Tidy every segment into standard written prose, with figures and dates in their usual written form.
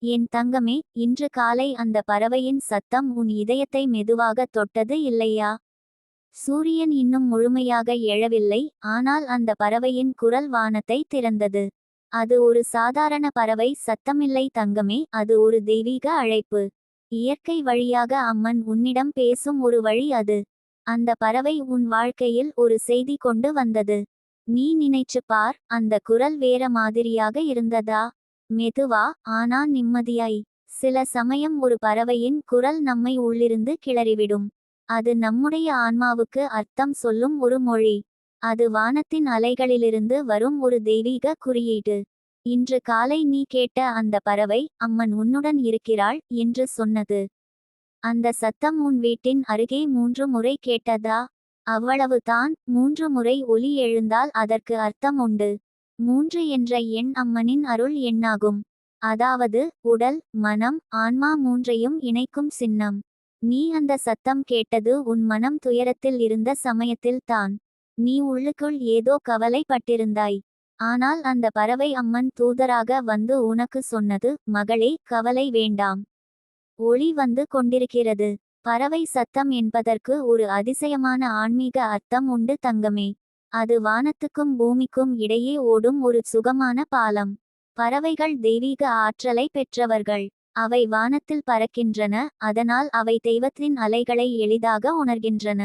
என் தங்கமே, இன்று காலை அந்த பறவையின் சத்தம் உன் இதயத்தை மெதுவாக தொட்டது இல்லையா? சூரியன் இன்னும் முழுமையாக எழவில்லை, ஆனால் அந்த பறவையின் குரல் வானத்தை திறந்தது. அது ஒரு சாதாரண பறவை சத்தமில்லை தங்கமே, அது ஒரு தெய்வீக அழைப்பு. இயற்கை வழியாக அம்மன் உன்னிடம் பேசும் ஒரு வழி அது. அந்த பறவை உன் வாழ்க்கையில் ஒரு செய்தி கொண்டு வந்தது. நீ நினைச்சு பார், அந்த குரல் வேற மாதிரியாக இருந்ததா? மெதுவா, ஆனா நிம்மதியாய். சில சமயம் ஒரு பறவையின் குரல் நம்மை உள்ளிருந்து கிளறிவிடும். அது நம்முடைய ஆன்மாவுக்கு அர்த்தம் சொல்லும் ஒரு மொழி. அது வானத்தின் அலைகளிலிருந்து வரும் ஒரு தெய்வீக குறியீடு. இன்று காலை நீ கேட்ட அந்த பறவை, அம்மன் உன்னுடன் இருக்கிறாள் என்று சொன்னது. அந்த சத்தம் உன் வீட்டின் அருகே 3 முறை கேட்டதா? அவ்வளவுதான். 3 முறை ஒலி எழுந்தால் அதற்கு அர்த்தம் உண்டு. 3 என்ற எண் அம்மனின் அருள் எண்ணாகும். அதாவது உடல், மனம், ஆன்மா மூன்றையும் இணைக்கும் சின்னம். நீ அந்த சத்தம் கேட்டது உன் மனம் துயரத்தில் இருந்த சமயத்தில் தான். நீ உள்ளுக்குள் ஏதோ கவலைப்பட்டிருந்தாய். ஆனால் அந்த பறவை அம்மன் தூதராக வந்து உனக்கு சொன்னது, மகளே, கவலை வேண்டாம். ஒளி வந்து கொண்டிருக்கிறது. பறவை சத்தம் என்பதற்கு ஒரு அதிசயமான ஆன்மீக அர்த்தம் உண்டு தங்கமே. அது வானத்துக்கும் பூமிக்கும் இடையே ஓடும் ஒரு சுகமான பாலம். பறவைகள் தெய்வீக ஆற்றலை பெற்றவர்கள். அவை வானத்தில் பறக்கின்றன, அதனால் அவை தெய்வத்தின் அலைகளை எளிதாக உணர்கின்றன.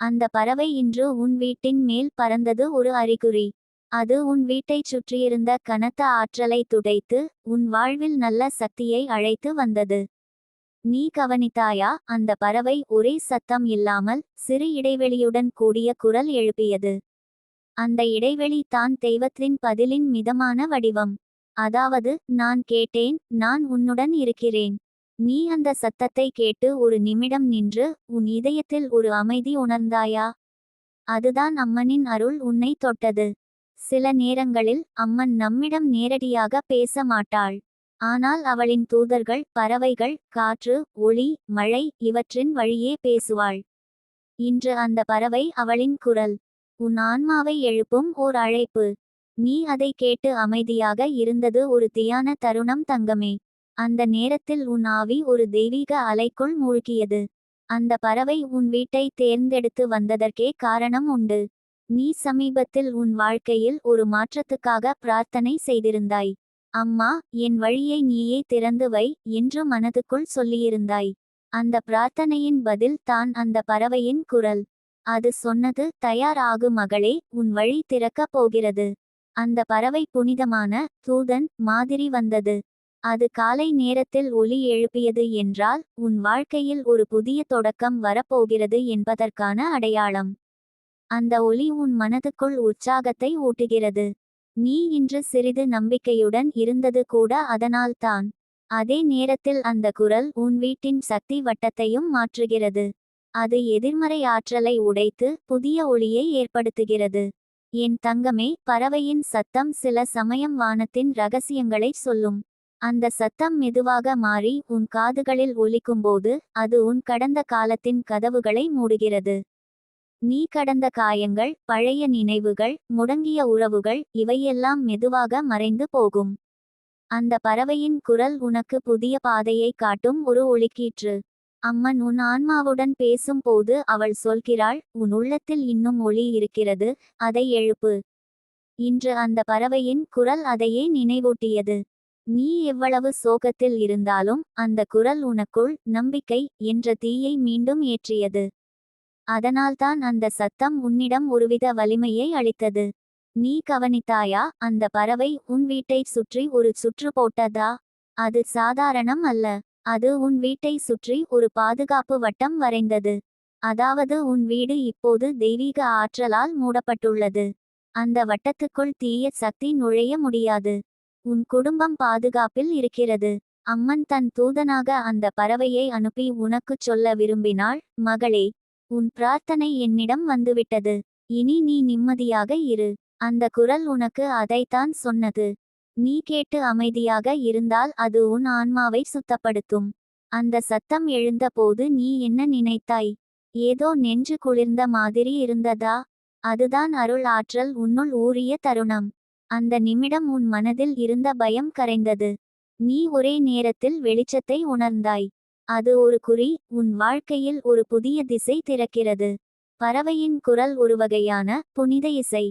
அந்த பறவை இன்று உன் வீட்டின் மேல் பறந்தது ஒரு அறிகுறி. அது உன் வீட்டைச் சுற்றியிருந்த கனத்த ஆற்றலை துடைத்து, உன் வாழ்வில் நல்ல சக்தியை அழைத்து வந்தது. நீ கவனித்தாயா, அந்த பறவை ஒரே சத்தம் இல்லாமல் சிறு இடைவெளியுடன் கூடிய குரல் எழுப்பியது. அந்த இடைவெளி தான் தெய்வத்தின் பதிலின் மிதமான வடிவம். அதாவது, நான் கேட்டேன், நான் உன்னுடன் இருக்கிறேன். நீ அந்த சத்தத்தை கேட்டு ஒரு நிமிடம் நின்று உன் இதயத்தில் ஒரு அமைதி உணர்ந்தாயா? அதுதான் அம்மனின் அருள் உன்னை தொட்டது. சில நேரங்களில் அம்மன் நம்மிடம் நேரடியாக பேச மாட்டாள். ஆனால் அவளின் தூதர்கள், பறவைகள், காற்று, ஒளி, மழை இவற்றின் வழியே பேசுவாள். இன்று அந்த பறவை அவளின் குரல். உன் ஆன்மாவை எழுப்பும் ஓர் அழைப்பு. நீ அதை கேட்டு அமைதியாக இருந்தது ஒரு தியான தருணம் தங்கமே. அந்த நேரத்தில் உன் ஆவி ஒரு தெய்வீக அலைக்குள் மூழ்கியது. அந்த பறவை உன் வீட்டை தேர்ந்தெடுத்து வந்ததற்கே காரணம் உண்டு. நீ சமீபத்தில் உன் வாழ்க்கையில் ஒரு மாற்றத்துக்காக பிரார்த்தனை செய்திருந்தாய். அம்மா, என் வழியை நீயே திறந்து வை என்று மனதுக்குள் சொல்லியிருந்தாய். அந்த பிரார்த்தனையின் பதில் தான் அந்த பறவையின் குரல். அது சொன்னது, தயார் ஆகு மகளே, உன் வழி திறக்கப் போகிறது. அந்த பறவை புனிதமான தூதன் மாதிரி வந்தது. அது காலை நேரத்தில் ஒலி எழுப்பியது என்றால், உன் வாழ்க்கையில் ஒரு புதிய தொடக்கம் வரப்போகிறது என்பதற்கான அடையாளம். அந்த ஒலி உன் மனதுக்குள் உற்சாகத்தை ஊட்டுகிறது. நீ இன்று சிறிது நம்பிக்கையுடன் இருந்தது கூட அதனால்தான். அதே நேரத்தில் அந்த குரல் உன் வீட்டின் சக்தி வட்டத்தையும் மாற்றுகிறது. அது எதிர்மறை ஆற்றலை உடைத்து புதிய ஒளியை ஏற்படுத்துகிறது. என் தங்கமே, பறவையின் சத்தம் சில சமயம் வானத்தின் ரகசியங்களை சொல்லும். அந்த சத்தம் மெதுவாக மாறி உன் காதுகளில் ஒலிக்கும்போது, அது உன் கடந்த காலத்தின் கதவுகளை மூடுகிறது. நீ கடந்த காயங்கள், பழைய நினைவுகள், முடங்கிய உறவுகள் இவையெல்லாம் மெதுவாக மறைந்து போகும். அந்த பறவையின் குரல் உனக்கு புதிய பாதையை காட்டும் ஒரு ஒளிக்கீற்று. அம்மன் உன் ஆன்மாவுடன் பேசும் போது அவள் சொல்கிறாள், உன் உள்ளத்தில் இன்னும் ஒளி இருக்கிறது, அதை எழுப்பு. இன்று அந்த பறவையின் குரல் அதையே நினைவூட்டியது. நீ எவ்வளவு சோகத்தில் இருந்தாலும் அந்த குரல் உனக்குள் நம்பிக்கை என்ற தீயை மீண்டும் ஏற்றியது. அதனால்தான் அந்த சத்தம் உன்னிடம் ஒருவித வலிமையை அளித்தது. நீ கவனித்தாயா, அந்த பறவை உன் வீட்டை சுற்றி ஒரு சுற்று போட்டதா? அது சாதாரணம் அல்ல. அது உன் வீட்டை சுற்றி ஒரு பாதுகாப்பு வட்டம் வரைந்தது. அதாவது உன் வீடு இப்போது தெய்வீக ஆற்றலால் மூடப்பட்டுள்ளது. அந்த வட்டத்துக்குள் தீய சக்தி நுழைய முடியாது. உன் குடும்பம் பாதுகாப்பில் இருக்கிறது. அம்மன் தன் தூதனாக அந்த பறவையை அனுப்பி உனக்குச் சொல்ல விரும்பினாள், மகளே, உன் பிரார்த்தனை என்னிடம் வந்துவிட்டது. இனி நீ நிம்மதியாக இரு. அந்த குரல் உனக்கு அதைத்தான் சொன்னது. நீ கேட்டு அமைதியாக இருந்தால் அது உன் ஆன்மாவை சுத்தப்படுத்தும். அந்த சத்தம் எழுந்த போது நீ என்ன நினைத்தாய்? ஏதோ நெஞ்சு குளிர்ந்த மாதிரி இருந்ததா? அதுதான் அருள் ஆற்றல் உன்னுள் ஊறிய தருணம். அந்த நிமிடம் உன் மனதில் இருந்த பயம் கரைந்தது. நீ ஒரே நேரத்தில் வெளிச்சத்தை உணர்ந்தாய். அது ஒரு குறி, உன் வாழ்க்கையில் ஒரு புதிய திசை திறக்கிறது. பறவையின் குரல் ஒரு வகையான புனித இசை.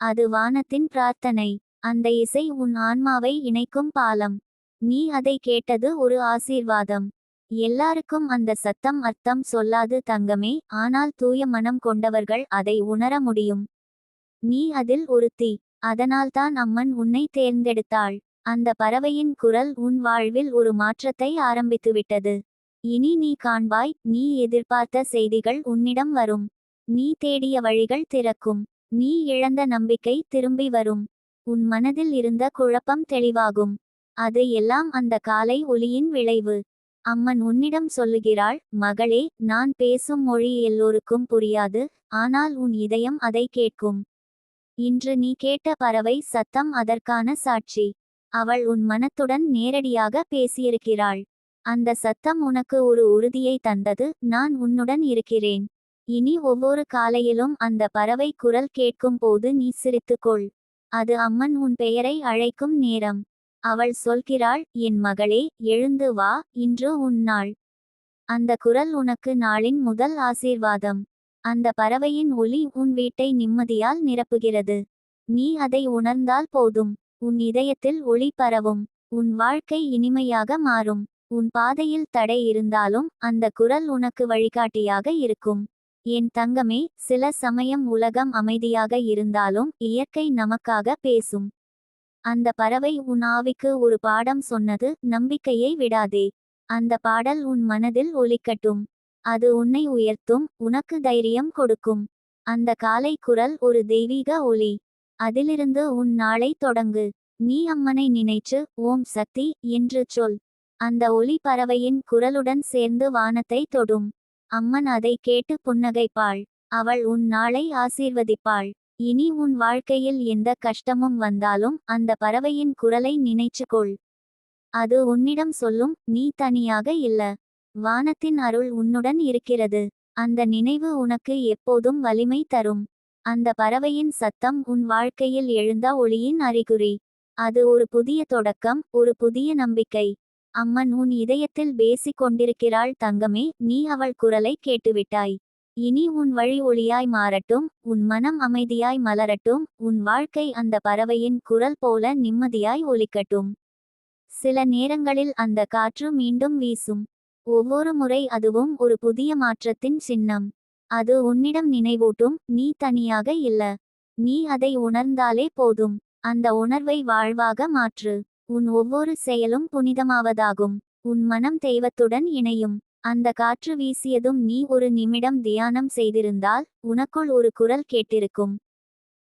அது வானத்தின் பிரார்த்தனை. அந்த இசை உன் ஆன்மாவை இணைக்கும் பாலம். நீ அதை கேட்டது ஒரு ஆசீர்வாதம். எல்லாருக்கும் அந்த சத்தம் அர்த்தம் சொல்லாது தங்கமே, ஆனால் தூய மனம் கொண்டவர்கள் அதை உணர முடியும். நீ அதில் ஒருத்தி. அதனால்தான் அம்மன் உன்னை தேர்ந்தெடுத்தாள். அந்த பறவையின் குரல் உன் வாழ்வில் ஒரு மாற்றத்தை ஆரம்பித்துவிட்டது. இனி நீ காண்பாய், நீ எதிர்பார்த்த செய்திகள் உன்னிடம் வரும். நீ தேடிய வழிகள் திறக்கும். நீ இழந்த நம்பிக்கை திரும்பி வரும். உன் மனதில் இருந்த குழப்பம் தெளிவாகும். அது எல்லாம் அந்த காலை ஒலியின் விளைவு. அம்மன் உன்னிடம் சொல்லுகிறாள், மகளே, நான் பேசும் மொழி எல்லோருக்கும் புரியாது, ஆனால் உன் இதயம் அதை கேட்கும். இன்று நீ கேட்ட பறவை சத்தம் அதற்கான சாட்சி. அவள் உன் மனத்துடன் நேரடியாக பேசியிருக்கிறாள். அந்த சத்தம் உனக்கு ஒரு உறுதியை தந்தது, நான் உன்னுடன் இருக்கிறேன். இனி ஒவ்வொரு காலையிலும் அந்த பறவை குரல் கேட்கும் போது நீ சிரித்துக்கொள். அது அம்மன் உன் பெயரை அழைக்கும் நேரம். அவள் சொல்கிறாள், என் மகளே, எழுந்து வா, இன்று உன் நாள். அந்த குரல் உனக்கு நாளின் முதல் ஆசீர்வாதம். அந்த பறவையின் ஒலி உன் வீட்டை நிம்மதியால் நிரப்புகிறது. நீ அதை உணர்ந்தால் போதும். உன் இதயத்தில் ஒளி பரவும். உன் வாழ்க்கை இனிமையாக மாறும். உன் பாதையில் தடை இருந்தாலும் அந்த குரல் உனக்கு வழிகாட்டியாக இருக்கும். என் தங்கமே, சில சமயம் உலகம் அமைதியாக இருந்தாலும் இயற்கை நமக்காக பேசும். அந்த பறவை உன் ஆவிக்கு ஒரு பாடம் சொன்னது, நம்பிக்கையை விடாதே. அந்த பாடல் உன் மனதில் ஒலிக்கட்டும். அது உன்னை உயர்த்தும், உனக்கு தைரியம் கொடுக்கும். அந்த காலை குரல் ஒரு தெய்வீக ஒலி. அதிலிருந்து உன் நாளை தொடங்கு. நீ அம்மனை நினைச்சு ஓம் சக்தி என்று சொல். அந்த ஒலி பறவையின் குரலுடன் சேர்ந்து வானத்தை தொடும். அம்மன் அதை கேட்டு புன்னகைப்பாள். அவள் உன் நாளை ஆசீர்வதிப்பாள். இனி உன் வாழ்க்கையில் எந்த கஷ்டமும் வந்தாலும் அந்த பறவையின் குரலை நினைச்சுக்கொள். அது உன்னிடம் சொல்லும், நீ தனியாக இல்ல. வானத்தின் அருள் உன்னுடன் இருக்கிறது. அந்த நினைவு உனக்கு எப்போதும் வலிமை தரும். அந்த பறவையின் சத்தம் உன் வாழ்க்கையில் எழுந்த ஒளியின் அறிகுறி. அது ஒரு புதிய தொடக்கம், ஒரு புதிய நம்பிக்கை. அம்மன் உன் இதயத்தில் பேசிக் கொண்டிருக்கிறாள் தங்கமே, நீ அவள் குரலை கேட்டுவிட்டாய். இனி உன் வழி ஒளியாய் மாறட்டும், உன் மனம் அமைதியாய் மலரட்டும், உன் வாழ்க்கை அந்த பறவையின் குரல் போல நிம்மதியாய் ஒலிக்கட்டும். சில நேரங்களில் அந்த காற்று மீண்டும் வீசும். ஒவ்வொரு முறை அதுவும் ஒரு புதிய மாற்றத்தின் சின்னம். அது உன்னிடம் நினைவூட்டும், நீ தனியாக இல்ல. நீ அதை உணர்ந்தாலே போதும். அந்த உணர்வை வாழ்வாக மாற்று. உன் ஒவ்வொரு செயலும் புனிதமாவதாகும். உன் மனம் தெய்வத்துடன் இணையும். அந்த காற்று வீசியதும் நீ ஒரு நிமிடம் தியானம் செய்திருந்தால் உனக்குள் ஒரு குரல் கேட்டிருக்கும்.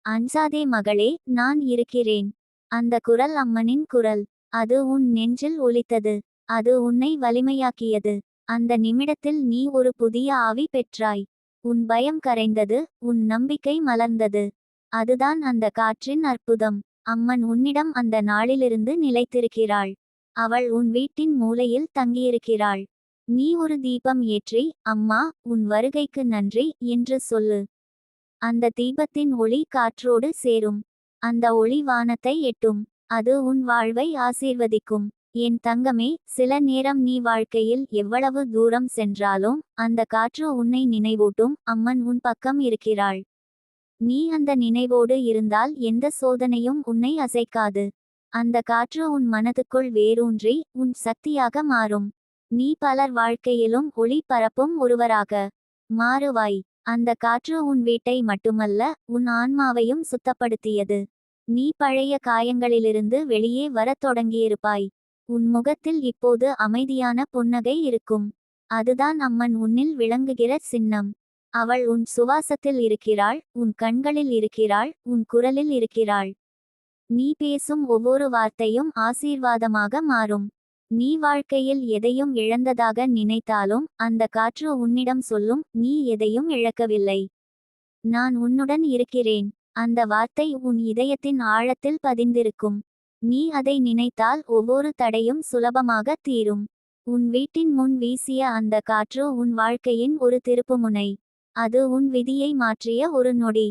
அஞ்சாதே மகளே, நான் இருக்கிறேன். அந்த குரல் அம்மனின் குரல். அது உன் நெஞ்சில் ஒலித்தது. அது உன்னை வலிமையாக்கியது. அந்த நிமிடத்தில் நீ ஒரு புதிய ஆவி பெற்றாய். உன் பயம் கரைந்தது, உன் நம்பிக்கை மலர்ந்தது. அதுதான் அந்த காற்றின் அற்புதம். அம்மன் உன்னிடம் அந்த நாளிலிருந்து நிலைத்திருக்கிறாள். அவள் உன் வீட்டின் மூலையில் தங்கியிருக்கிறாள். நீ ஒரு தீபம் ஏற்றி, அம்மா, உன் வருகைக்கு நன்றி என்று சொல்லு. அந்த தீபத்தின் ஒளி காற்றோடு சேரும். அந்த ஒளி வானத்தை எட்டும். அது உன் வாழ்வை ஆசீர்வதிக்கும். என் தங்கமே, சில நேரம் நீ வாழ்க்கையில் எவ்வளவு தூரம் சென்றாலும் அந்த காற்று உன்னை நினைவூட்டும், அம்மன் உன் பக்கம் இருக்கிறாள். நீ அந்த நினைவோடு இருந்தால் எந்த சோதனையும் உன்னை அசைக்காது. அந்த காற்று உன் மனதுக்குள் வேரூன்றி உன் சக்தியாக மாறும். நீ பலர் வாழ்க்கையிலும் ஒளி பரப்பும் ஒருவராக மாறுவாய். அந்த காற்று உன் வீட்டை மட்டுமல்ல, உன் ஆன்மாவையும் சுத்தப்படுத்தியது. நீ பழைய காயங்களிலிருந்து வெளியே வரத் தொடங்கியிருப்பாய். உன் முகத்தில் இப்போது அமைதியான புன்னகை இருக்கும். அதுதான் அம்மன் உன்னில் விளங்குகிற சின்னம். அவள் உன் சுவாசத்தில் இருக்கிறாள், உன் கண்களில் இருக்கிறாள், உன் குரலில் இருக்கிறாள். நீ பேசும் ஒவ்வொரு வார்த்தையும் ஆசீர்வாதமாக மாறும். நீ வாழ்க்கையில் எதையும் இழந்ததாக நினைத்தாலும் அந்த காற்று உன்னிடம் சொல்லும், நீ எதையும் இழக்கவில்லை. நான் உன்னுடன் இருக்கிறேன். அந்த வார்த்தை உன் இதயத்தின் ஆழத்தில் பதிந்திருக்கும். நீ அதை நினைத்தால் ஒவ்வொரு தடையும் சுலபமாக தீரும். உன் வீட்டின் முன் வீசிய அந்த காற்று உன் வாழ்க்கையின் ஒரு திருப்புமுனை. அது உன் விதியை மாற்றிய ஒரு நொடி.